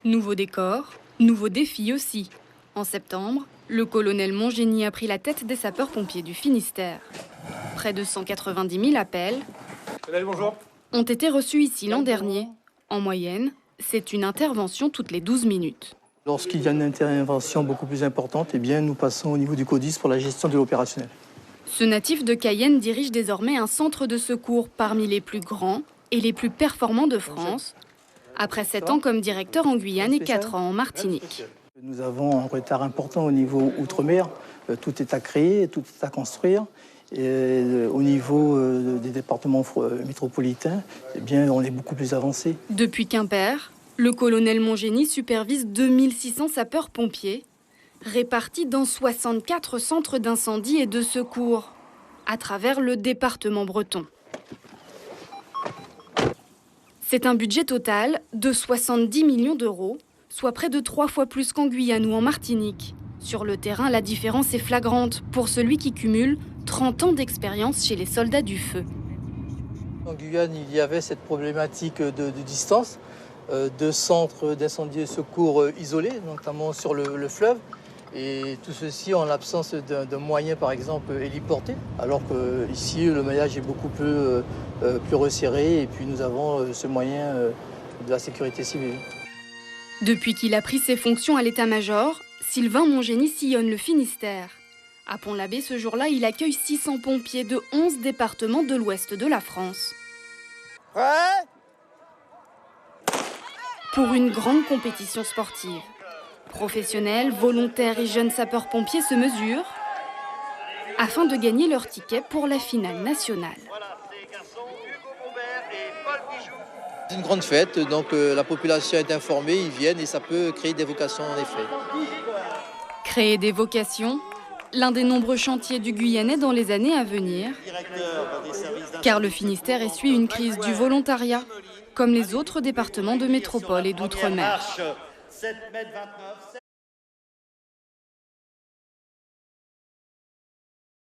Nouveau décor, nouveau défi aussi. En septembre, le colonel Montgénie a pris la tête des sapeurs-pompiers du Finistère. Près de 190 000 appels ont été reçus ici l'an dernier. En moyenne, c'est une intervention toutes les 12 minutes. Lorsqu'il y a une intervention beaucoup plus importante, eh bien, nous passons au niveau du CODIS pour la gestion de l'opérationnel. Ce natif de Cayenne dirige désormais un centre de secours parmi les plus grands et les plus performants de France, après 7 ans comme directeur en Guyane et 4 ans en Martinique. Nous avons un retard important au niveau outre-mer. Tout est à créer, tout est à construire. Et au niveau des départements métropolitains, eh bien, on est beaucoup plus avancé. Depuis Quimper, le colonel Montgénie supervise 2600 sapeurs-pompiers, répartis dans 64 centres d'incendie et de secours, à travers le département breton. C'est un budget total de 70 millions d'euros, soit près de 3 fois plus qu'en Guyane ou en Martinique. Sur le terrain, la différence est flagrante pour celui qui cumule 30 ans d'expérience chez les soldats du feu. En Guyane, il y avait cette problématique de distance, de centres d'incendie et secours isolés, notamment sur le fleuve. Et tout ceci en l'absence de moyens, par exemple, héliportés, alors qu'ici, le maillage est beaucoup plus resserré et puis nous avons ce moyen de la sécurité civile. Depuis qu'il a pris ses fonctions à l'état-major, Sylvain Montgénie sillonne le Finistère. À Pont-l'Abbé, ce jour-là, il accueille 600 pompiers de 11 départements de l'ouest de la France. Pour une grande compétition sportive. Professionnels, volontaires et jeunes sapeurs-pompiers se mesurent afin de gagner leur ticket pour la finale nationale. C'est une grande fête, donc la population est informée, ils viennent et ça peut créer des vocations en effet. Créer des vocations, l'un des nombreux chantiers du Guyanais dans les années à venir, car le Finistère essuie une crise du volontariat, comme les autres départements de métropole et d'outre-mer.